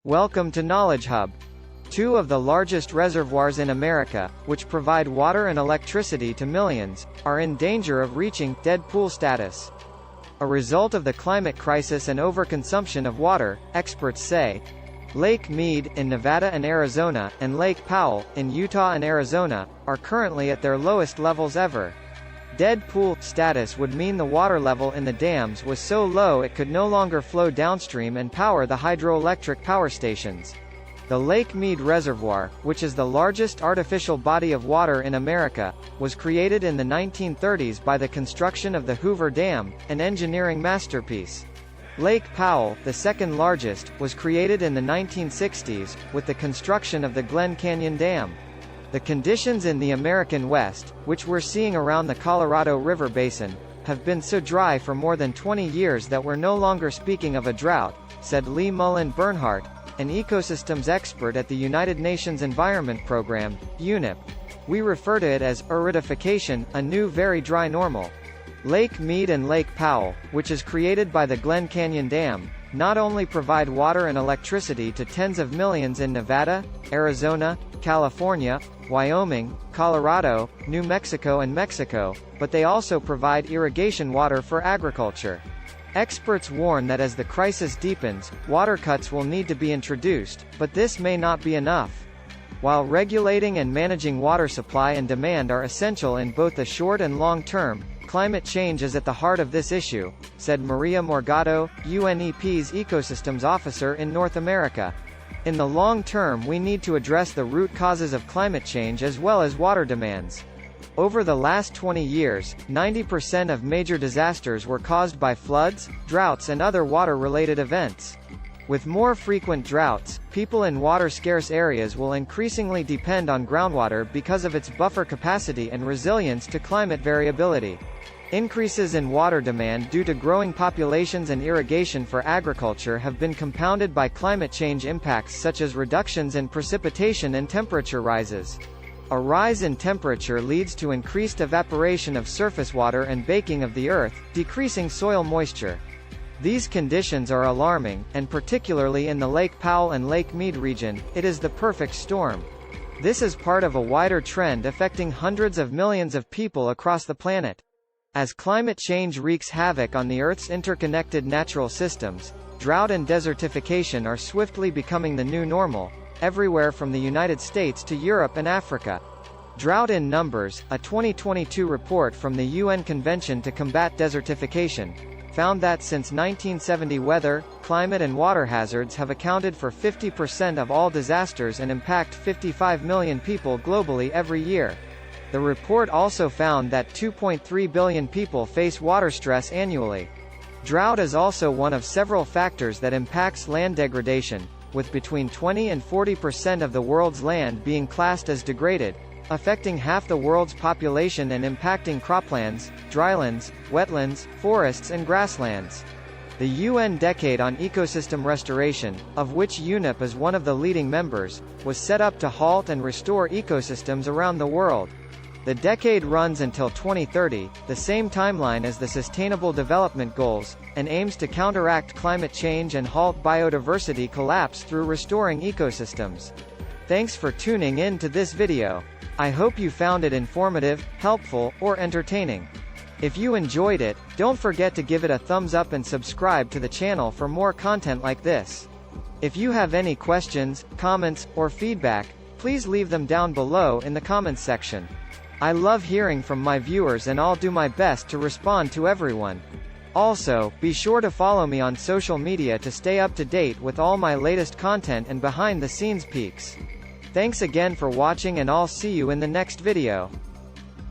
Welcome to Knowledge Hub. Two of the largest reservoirs in America, which provide water and electricity to millions, are in danger of reaching dead pool status. A result of the climate crisis and overconsumption of water, experts say. Lake Mead, in Nevada and Arizona, and Lake Powell, in Utah and Arizona, are currently at their lowest levels ever. Dead pool status would mean the water level in the dams was so low it could no longer flow downstream and power the hydroelectric power stations. The Lake Mead Reservoir, which is the largest artificial body of water in America, was created in the 1930s by the construction of the Hoover Dam, an engineering masterpiece. Lake Powell, the second largest, was created in the 1960s, with the construction of the Glen Canyon Dam. The conditions in the American West, which we're seeing around the Colorado River Basin, have been so dry for more than 20 years that we're no longer speaking of a drought, said Lee Mullen Bernhardt, an ecosystems expert at the United Nations Environment Program, UNEP. We refer to it as aridification, a new very dry normal. Lake Mead and Lake Powell, which is created by the Glen Canyon Dam, not only provide water and electricity to tens of millions in Nevada, Arizona, California, Wyoming, Colorado, New Mexico and Mexico, but they also provide irrigation water for agriculture. Experts warn that as the crisis deepens, water cuts will need to be introduced, but this may not be enough. While regulating and managing water supply and demand are essential in both the short and long term, climate change is at the heart of this issue, said Maria Morgado, UNEP's Ecosystems Officer in North America. In the long term, we need to address the root causes of climate change as well as water demands. Over the last 20 years, 90% of major disasters were caused by floods, droughts and other water-related events. With more frequent droughts, people in water-scarce areas will increasingly depend on groundwater because of its buffer capacity and resilience to climate variability. Increases in water demand due to growing populations and irrigation for agriculture have been compounded by climate change impacts such as reductions in precipitation and temperature rises. A rise in temperature leads to increased evaporation of surface water and baking of the earth, decreasing soil moisture. These conditions are alarming, and particularly in the Lake Powell and Lake Mead region, it is the perfect storm. This is part of a wider trend affecting hundreds of millions of people across the planet. As climate change wreaks havoc on the Earth's interconnected natural systems, drought and desertification are swiftly becoming the new normal, everywhere from the United States to Europe and Africa. Drought in Numbers, a 2022 report from the UN Convention to Combat Desertification, found that since 1970 weather, climate and water hazards have accounted for 50% of all disasters and impact 55 million people globally every year. The report also found that 2.3 billion people face water stress annually. Drought is also one of several factors that impacts land degradation, with between 20 and 40% of the world's land being classed as degraded, affecting half the world's population and impacting croplands, drylands, wetlands, forests and grasslands. The UN Decade on Ecosystem Restoration, of which UNEP is one of the leading members, was set up to halt and restore ecosystems around the world. The decade runs until 2030, the same timeline as the Sustainable Development Goals, and aims to counteract climate change and halt biodiversity collapse through restoring ecosystems. Thanks for tuning in to this video. I hope you found it informative, helpful, or entertaining. If you enjoyed it, don't forget to give it a thumbs up and subscribe to the channel for more content like this. If you have any questions, comments, or feedback, please leave them down below in the comments section. I love hearing from my viewers and I'll do my best to respond to everyone. Also, be sure to follow me on social media to stay up to date with all my latest content and behind-the-scenes peeks. Thanks again for watching and I'll see you in the next video.